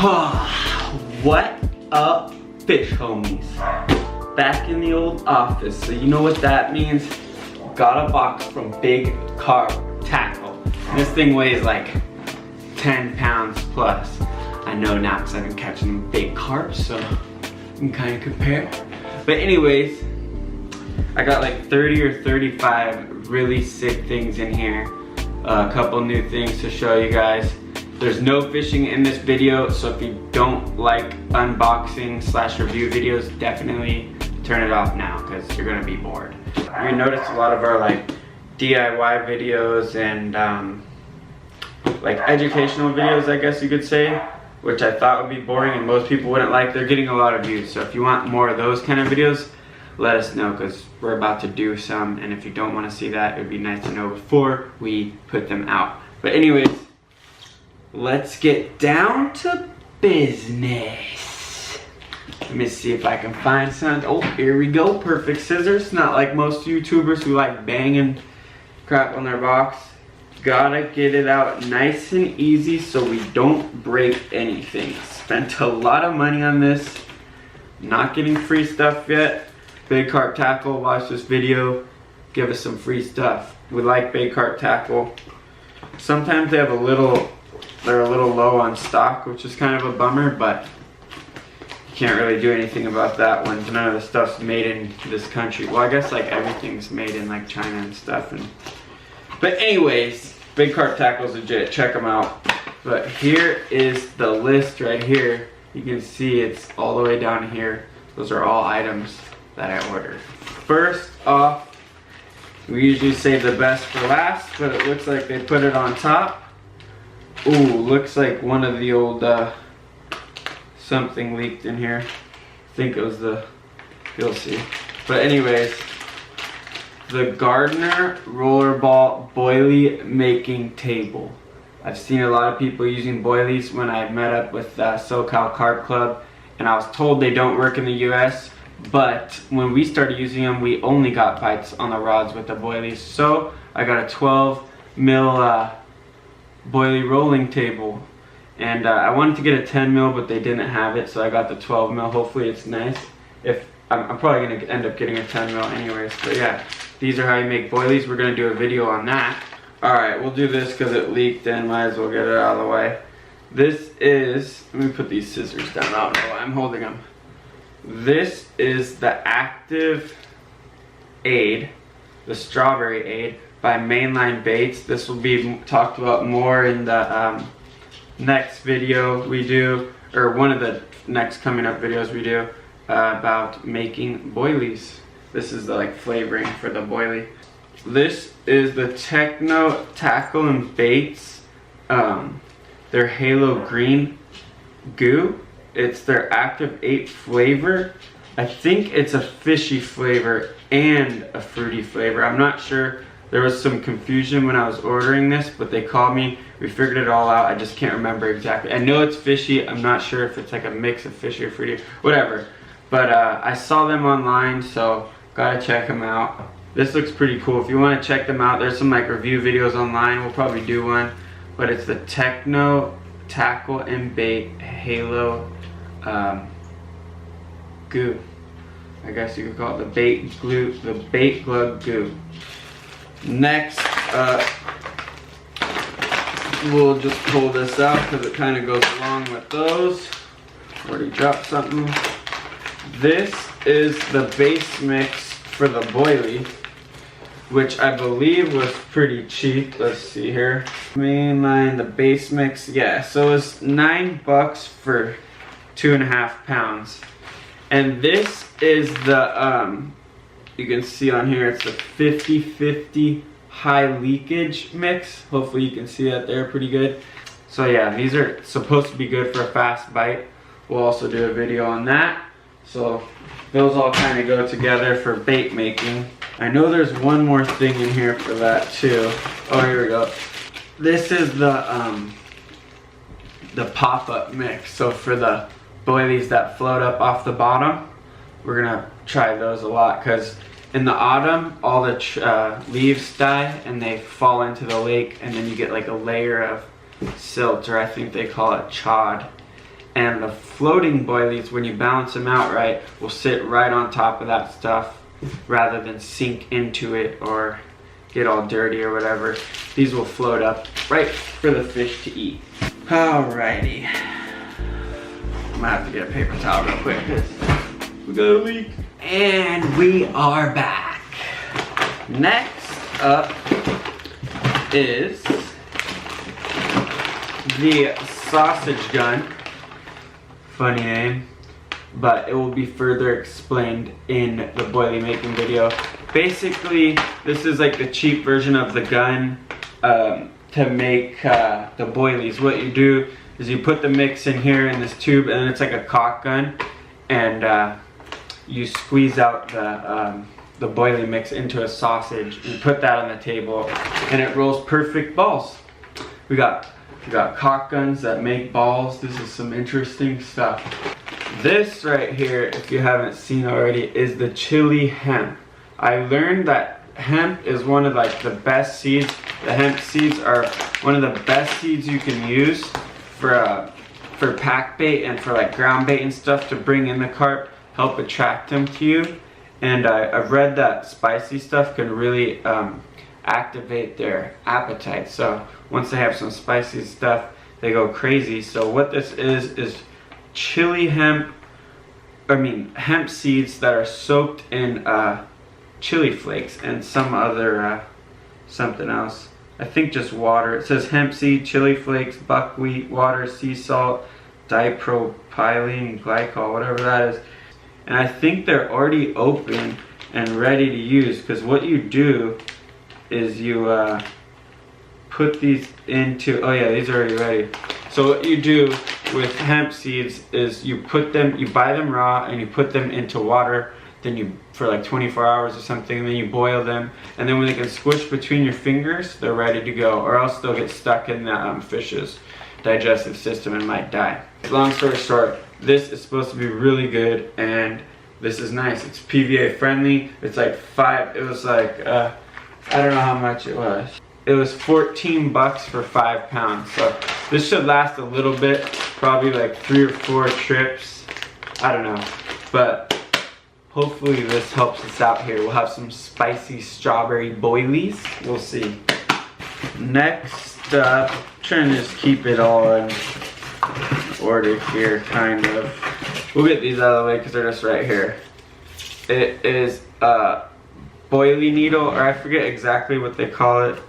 What up, fish homies? Back in the old office, so you know what that means. Got a box from BigCarpTackle. This thing weighs like 10 pounds plus. I know now because I've been catching big carp, so you can kind of compare. But anyways, I got like 30 or 35 really sick things in here. A couple new things to show you guys. There's no fishing in this video, so if you don't like unboxing / review videos, definitely turn it off now because you're gonna be bored. You're gonna notice a lot of our like DIY videos and like educational videos, I guess you could say, which I thought would be boring and most people wouldn't like. They're getting a lot of views, so if you want more of those kind of videos, let us know because we're about to do some, and if you don't want to see that, it would be nice to know before we put them out. But anyways, let's get down to business. Let me see if I can find some. Oh, here we go. Perfect scissors. Not like most YouTubers who like banging crap on their box. Gotta get it out nice and easy so we don't break anything. Spent a lot of money on this. Not getting free stuff yet. BigCarpTackle, watch this video. Give us some free stuff. We like BigCarpTackle. Sometimes they have they're a little low on stock, which is kind of a bummer, but you can't really do anything about that when none of the stuff's made in this country. Well, I guess like everything's made in like China and stuff. But anyways, BigCarpTackle's legit. Check them out. But here is the list right here. You can see it's all the way down here. Those are all items that I ordered. First off, we usually save the best for last, but it looks like they put it on top. Ooh, looks like one of the old, something leaked in here. I think it was you'll see. But anyways, the Gardner Rollerball Boilie Making Table. I've seen a lot of people using boilies when I met up with SoCal Carp Club, and I was told they don't work in the US, but when we started using them, we only got bites on the rods with the boilies. So I got a 12 mil boilie rolling table, and I wanted to get a 10 mil, but they didn't have it, so I got the 12 mil. Hopefully it's nice. If I'm probably gonna end up getting a 10 mil anyways, but yeah, these are how you make boilies. We're gonna do a video on that. All right, we'll do this because it leaked and might as well get it out of the way. This is, let me put these scissors down. I don't know why I'm holding them. This is the Active Aid, the Strawberry Aid by Mainline Baits. This will be talked about more in the next video we do, or one of the next coming up videos we do about making boilies. This is the like flavoring for the boilie. This is the Techno Tackle and Baits, their Halo Green Goo. It's their Active 8 flavor. I think it's a fishy flavor and a fruity flavor. I'm not sure. There was some confusion when I was ordering this, but they called me. We figured it all out. I just can't remember exactly. I know it's fishy. I'm not sure if it's like a mix of fishy or fruity, whatever. But I saw them online, so gotta check them out. This looks pretty cool. If you want to check them out, there's some like review videos online. We'll probably do one. But it's the Techno Tackle and Bait Halo Goo. I guess you could call it the bait glue goo. Next, we'll just pull this out because it kind of goes along with those. Already dropped something. This is the base mix for the boilie, which I believe was pretty cheap. Let's see here. Mainline, the base mix. Yeah, so it's $9 for 2.5 pounds. And this is the, you can see on here, it's the 50/50 high leakage mix. Hopefully you can see that there pretty good. So yeah, these are supposed to be good for a fast bite. We'll also do a video on that. So those all kind of go together for bait making. I know there's one more thing in here for that too. Oh, here we go. This is the pop-up mix. So for the boilies that float up off the bottom, we're gonna try those a lot because in the autumn all the leaves die and they fall into the lake, and then you get like a layer of silt, or I think they call it chod, And the floating boilies, when you balance them out right, will sit right on top of that stuff rather than sink into it or get all dirty or whatever. These will float up right for the fish to eat. Alrighty. I'm gonna have to get a paper towel real quick because we got a leak. And we are back. Next up is the sausage gun. Funny name, but it will be further explained in the boilie making video. Basically, this is like the cheap version of the gun to make the boilies. What you do is you put the mix in here in this tube, and it's like a caulk gun, and you squeeze out the boilie mix into a sausage and put that on the table, and it rolls perfect balls. We got caulk guns that make balls. This is some interesting stuff. This right here, if you haven't seen already, is the chili hemp. I learned that hemp is one of like the best seeds. The hemp seeds are one of the best seeds you can use for pack bait and for like ground bait and stuff to bring in the carp, help attract them to you. And I've read that spicy stuff can really activate their appetite. So once they have some spicy stuff, they go crazy. So what this is chili hemp, hemp seeds that are soaked in chili flakes and some other something else. I think just water. It says hemp seed, chili flakes, buckwheat, water, sea salt, dipropylene glycol, whatever that is. And I think they're already open and ready to use, because what you do is you put these into, oh yeah, these are already ready. So what you do with hemp seeds is you buy them raw and you put them into water, then for like 24 hours or something, and then you boil them, and then when they can squish between your fingers, they're ready to go, or else they'll get stuck in the fish's digestive system and might die. Long story short, this is supposed to be really good, and this is nice. It's PVA friendly. It's like I don't know how much it was. It was 14 bucks for 5 pounds. So this should last a little bit, probably like 3 or 4 trips. I don't know, but hopefully this helps us out here. We'll have some spicy strawberry boilies. We'll see. Next up, trying to just keep it all in order here, kind of. We'll get these out of the way because they're just right here. It is a boilie needle, or I forget exactly what they call it,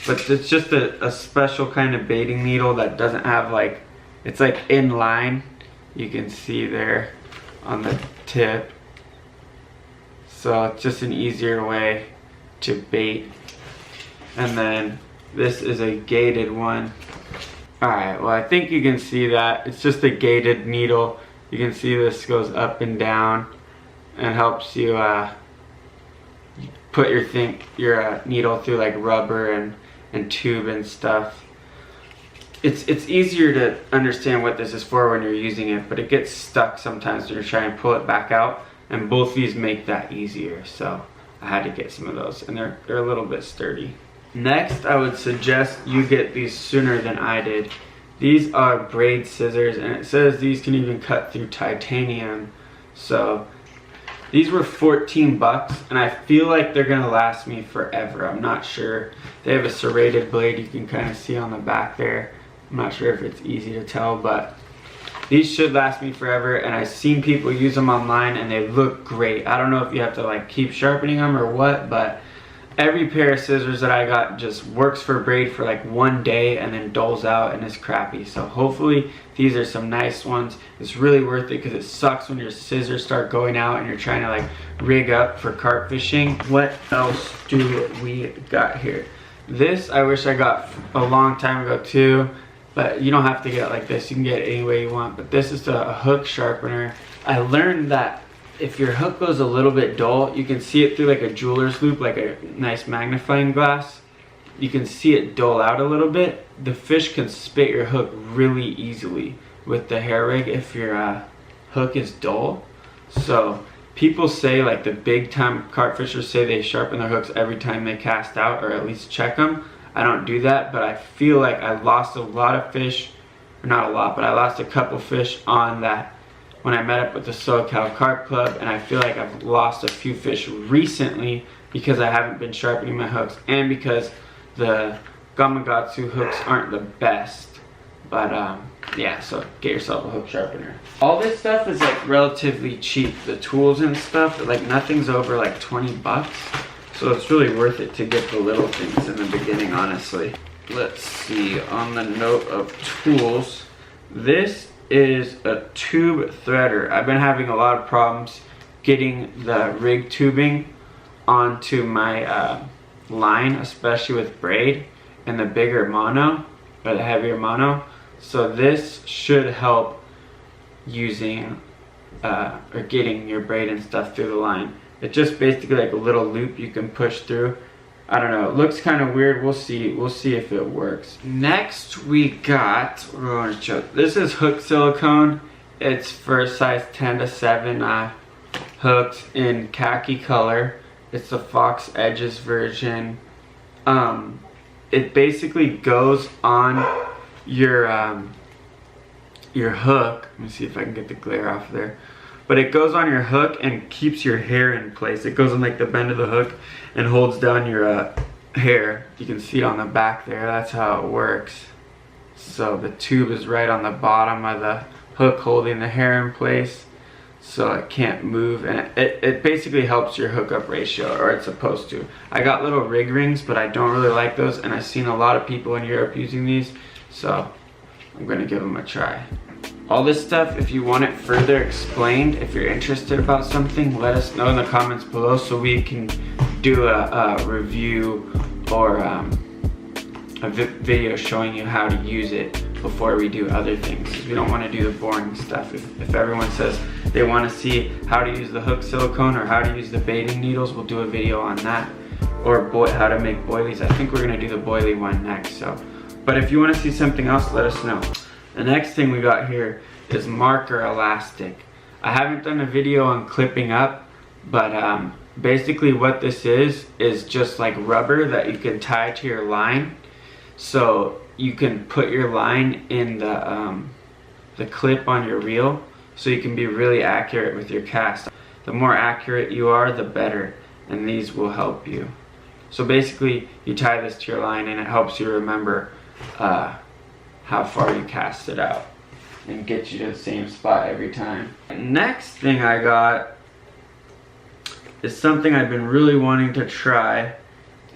but it's just a special kind of baiting needle that doesn't have like, it's like in line. You can see there on the tip. So it's just an easier way to bait. And then this is a gated one. Alright, well I think you can see that. It's just a gated needle. You can see this goes up and down and helps you put your needle through like rubber and tube and stuff. It's easier to understand what this is for when you're using it, but it gets stuck sometimes when you're trying to pull it back out, and both these make that easier. So I had to get some of those, and they're a little bit sturdy. Next, I would suggest you get these sooner than I did. These are braid scissors, and it says these can even cut through titanium. So these were 14 bucks, and I feel like they're gonna last me forever. I'm not sure. They have a serrated blade you can kind of see on the back there. I'm not sure if it's easy to tell, but these should last me forever, and I've seen people use them online and they look great. I don't know if you have to like keep sharpening them or what, but every pair of scissors that I got just works for braid for like 1 day and then dulls out and is crappy. So hopefully these are some nice ones. It's really worth it because it sucks when your scissors start going out and you're trying to like rig up for carp fishing. What else do we got here? This I wish I got a long time ago too, but you don't have to get it like this. You can get it any way you want, but this is a hook sharpener. I learned that if your hook goes a little bit dull, you can see it through like a jeweler's loop, like a nice magnifying glass. You can see it dull out a little bit. The fish can spit your hook really easily with the hair rig if your hook is dull. So people say, like the big time carp fishers say, they sharpen their hooks every time they cast out, or at least check them. I don't do that, but I feel like I lost a lot of fish or not a lot, but I lost a couple fish on that when I met up with the SoCal Carp Club, and I feel like I've lost a few fish recently because I haven't been sharpening my hooks and because the Gamakatsu hooks aren't the best. But yeah, so get yourself a hook sharpener. All this stuff is like relatively cheap. The tools and stuff, like nothing's over like 20 bucks. So it's really worth it to get the little things in the beginning, honestly. Let's see, on the note of tools, this is a tube threader. I've been having a lot of problems getting the rig tubing onto my line, especially with braid and the bigger mono or the heavier mono. So this should help using or getting your braid and stuff through the line. It's just basically like a little loop you can push through. I don't know, it looks kind of weird. We'll see if it works. Next we got, this is hook silicone. It's for size 10 to 7 hooks in khaki color. It's the Fox Edges version. It basically goes on your hook. Let me see if I can get the glare off there. But it goes on your hook and keeps your hair in place. It goes on like the bend of the hook and holds down your hair. You can see it on the back there. That's how it works. So the tube is right on the bottom of the hook holding the hair in place so it can't move, and it basically helps your hookup ratio, or it's supposed to. I got little rig rings, but I don't really like those, and I've seen a lot of people in Europe using these, so I'm gonna give them a try. All this stuff, if you want it further explained, if you're interested about something, let us know in the comments below so we can do a review or a video showing you how to use it before we do other things. We don't want to do the boring stuff. If everyone says they want to see how to use the hook silicone or how to use the baiting needles, we'll do a video on that. Or how to make boilies. I think we're going to do the boilie one next. So, but if you want to see something else, let us know. The next thing we got here is marker elastic. I haven't done a video on clipping up, but basically what this is just like rubber that you can tie to your line. So you can put your line in the clip on your reel, so you can be really accurate with your cast. The more accurate you are, the better, and these will help you. So basically you tie this to your line and it helps you remember how far you cast it out and get you to the same spot every time. Next thing I got is something I've been really wanting to try.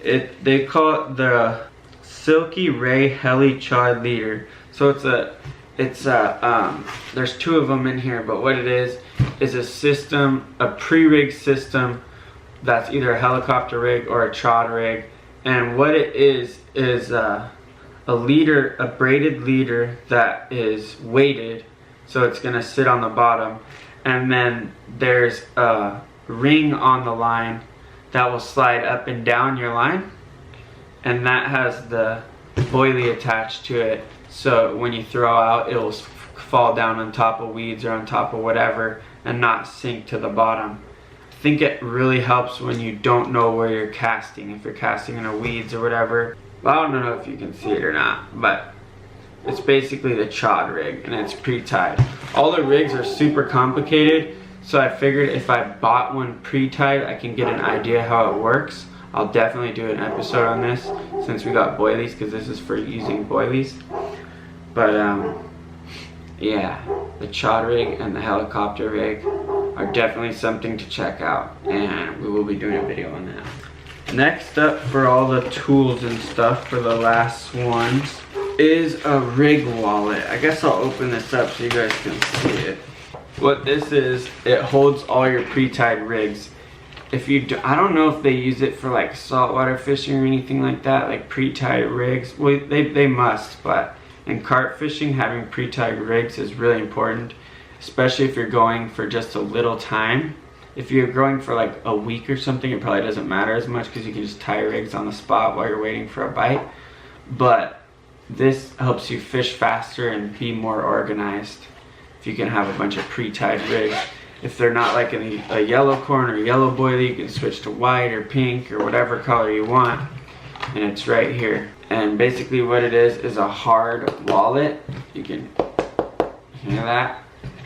They call it the Silky Ray Heli Chod Leader. So there's two of them in here, but what it is a system, a pre-rig system that's either a helicopter rig or a chod rig. And what it is a leader, a braided leader that is weighted, so it's gonna sit on the bottom, and then there's a ring on the line that will slide up and down your line, and that has the boilie attached to it, so when you throw out it will fall down on top of weeds or on top of whatever and not sink to the bottom. I think it really helps when you don't know where you're casting, if you're casting in a weeds or whatever. Well, I don't know if you can see it or not, but it's basically the chod rig and it's pre-tied. All the rigs are super complicated, so I figured if I bought one pre-tied, I can get an idea how it works. I'll definitely do an episode on this since we got boilies, because this is for using boilies. But yeah, the chod rig and the helicopter rig are definitely something to check out, and we will be doing a video on that. Next up for all the tools and stuff for the last ones is a rig wallet. I guess I'll open this up so you guys can see it. What this is, it holds all your pre-tied rigs. If you do, I don't know if they use it for like saltwater fishing or anything like that, like pre-tied rigs. Well, they must, but in carp fishing, having pre-tied rigs is really important, especially if you're going for just a little time. If you're going for like a week or something, it probably doesn't matter as much because you can just tie rigs on the spot while you're waiting for a bite. But this helps you fish faster and be more organized if you can have a bunch of pre-tied rigs. If they're not like a yellow corn or yellow boilie, you can switch to white or pink or whatever color you want. And it's right here. And basically what it is a hard wallet. You can hear that.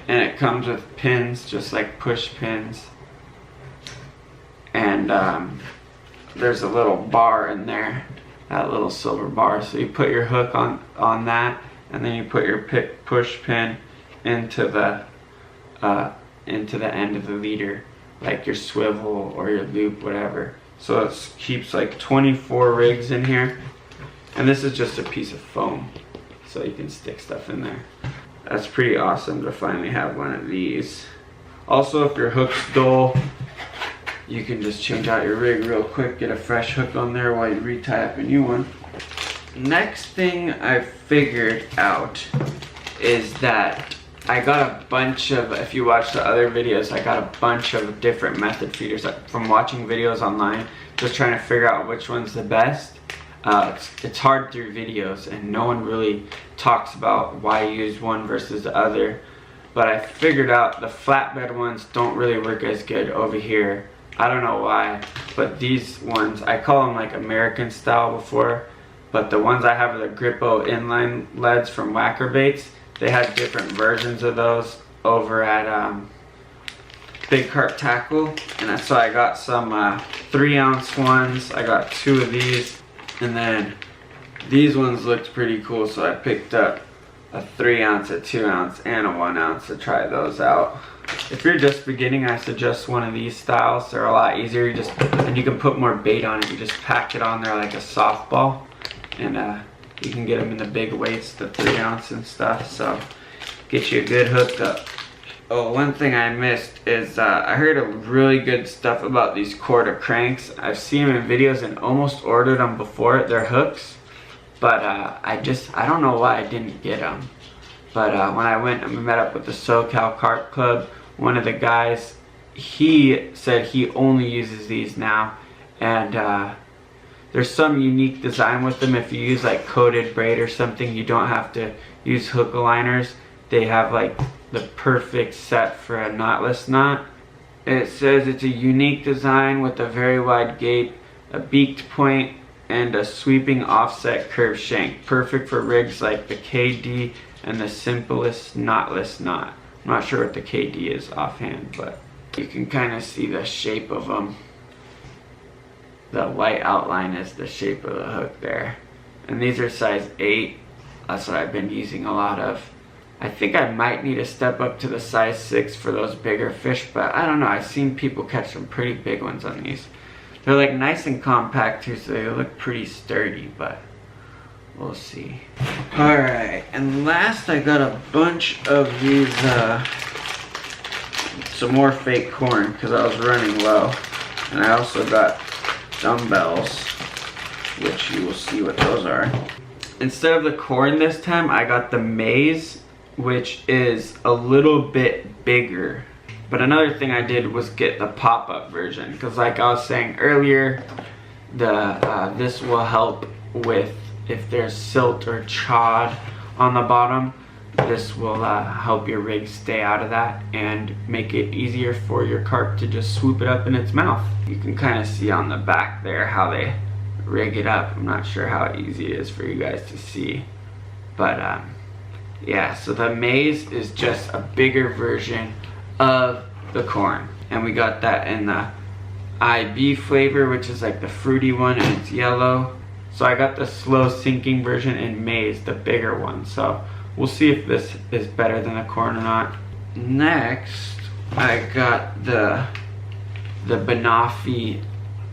And it comes with pins, just like push pins. And there's a little bar in there, that little silver bar. So you put your hook on that, and then you put your push pin into the end of the leader, like your swivel or your loop, whatever. So it keeps like 24 rigs in here. And this is just a piece of foam, so you can stick stuff in there. That's pretty awesome to finally have one of these. Also, if your hook's dull, you can just change out your rig real quick, get a fresh hook on there while you retie up a new one. Next thing I figured out is that I got a bunch of, if you watch the other videos, I got a bunch of different method feeders from watching videos online, just trying to figure out which one's the best. It's hard through videos, and no one really talks about why you use one versus the other. But I figured out the flatbed ones don't really work as good over here. I don't know why, but these ones, I call them like American style before, but the ones I have are the Grippo inline leads from Whacker Baits. They had different versions of those over at BigCarpTackle, and so I got some 3-ounce ones. I got 2 of these. And then these ones looked pretty cool, so I picked up a 3-ounce, a 2-ounce, and a 1-ounce to try those out. If you're just beginning, I suggest one of these styles. They're a lot easier. And you can put more bait on it. You just pack it on there like a softball, and you can get them in the big weights, the 3-ounce and stuff. So get you a good hookup. Oh, one thing I missed is I heard a really good stuff about these quarter cranks. I've seen them in videos and almost ordered them before. They're hooks, but I don't know why I didn't get them. But when I went and met up with the SoCal Carp Club, one of the guys, he said he only uses these now, and there's some unique design with them. If you use like coated braid or something, you don't have to use hook aligners. They have like the perfect set for a knotless knot. It says it's a unique design with a very wide gape, a beaked point, and a sweeping offset curved shank. Perfect for rigs like the KD and the simplest knotless knot. I'm not sure what the KD is offhand, but you can kind of see the shape of them. The white outline is the shape of the hook there. And these are size 8. That's what I've been using a lot of. I think I might need to step up to the size 6 for those bigger fish, but I don't know. I've seen people catch some pretty big ones on these. They're like nice and compact too, so they look pretty sturdy, but we'll see. Alright, and last I got a bunch of these, some more fake corn because I was running low. And I also got dumbbells, which you will see what those are. Instead of the corn this time, I got the maize, which is a little bit bigger. But another thing I did was get the pop-up version, because like I was saying earlier, this will help with if there's silt or chod on the bottom. This will help your rig stay out of that and make it easier for your carp to just swoop it up in its mouth. You can kind of see on the back there how they rig it up. I'm not sure how easy it is for you guys to see, but yeah, so the maize is just a bigger version of the corn, and we got that in the IB flavor, which is like the fruity one, and it's yellow. So I got the slow sinking version in maize, the bigger one. So we'll see if this is better than the corn or not. Next, I got the banoffee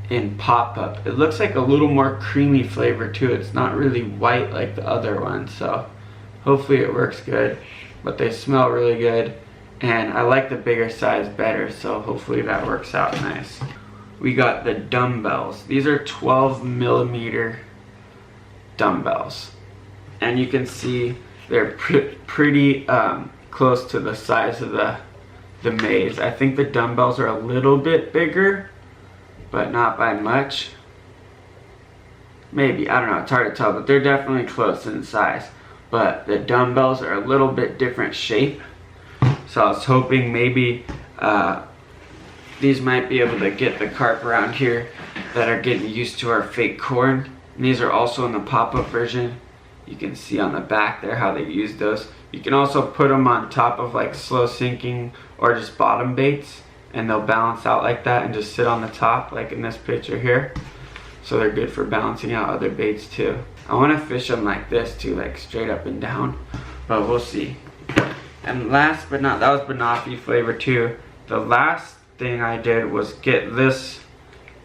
in pop-up. It looks like a little more creamy flavor too. It's not really white like the other one, so hopefully it works good. But they smell really good, and I like the bigger size better, so hopefully that works out nice. We got the dumbbells. These are 12mm dumbbells, and you can see they're pretty close to the size of the maize. I think the dumbbells are a little bit bigger, but not by much. Maybe, I don't know, it's hard to tell, but they're definitely close in size. But the dumbbells are a little bit different shape, so I was hoping maybe these might be able to get the carp around here that are getting used to our fake corn And these are also in the pop-up version. You can see on the back there how they use those. You can also put them on top of like slow sinking or just bottom baits, and they'll balance out like that and just sit on the top like in this picture here. So they're good for balancing out other baits too. I want to fish them like this too, like straight up and down, but we'll see. And last but not, that was banoffee flavor too. The last thing I did was get this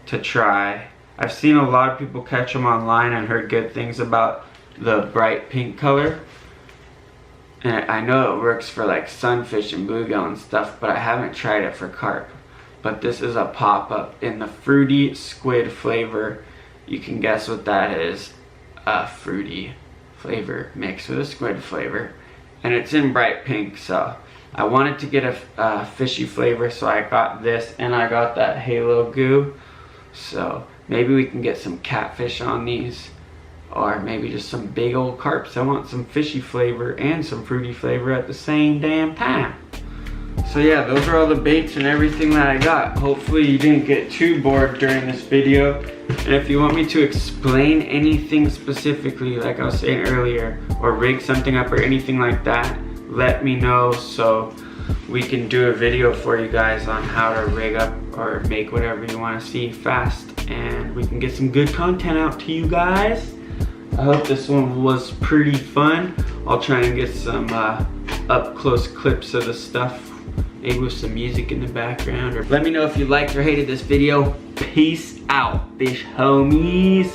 to try. I've seen a lot of people catch them online and heard good things about the bright pink color. And I know it works for like sunfish and bluegill and stuff, but I haven't tried it for carp. But this is a pop-up in the fruity squid flavor. You can guess what that is. A fruity flavor mixed with a squid flavor. And it's in bright pink, so I wanted to get a fishy flavor, so I got this and I got that halo goo. So maybe we can get some catfish on these, or maybe just some big old carps. I want some fishy flavor and some fruity flavor at the same damn time. So yeah, those are all the baits and everything that I got. Hopefully you didn't get too bored during this video. And if you want me to explain anything specifically, like I was saying earlier, or rig something up or anything like that, let me know so we can do a video for you guys on how to rig up or make whatever you want to see fast, and we can get some good content out to you guys. I hope this one was pretty fun. I'll try and get some up close clips of the stuff, maybe with some music in the background. Or let me know if you liked or hated this video. Peace out, fish homies.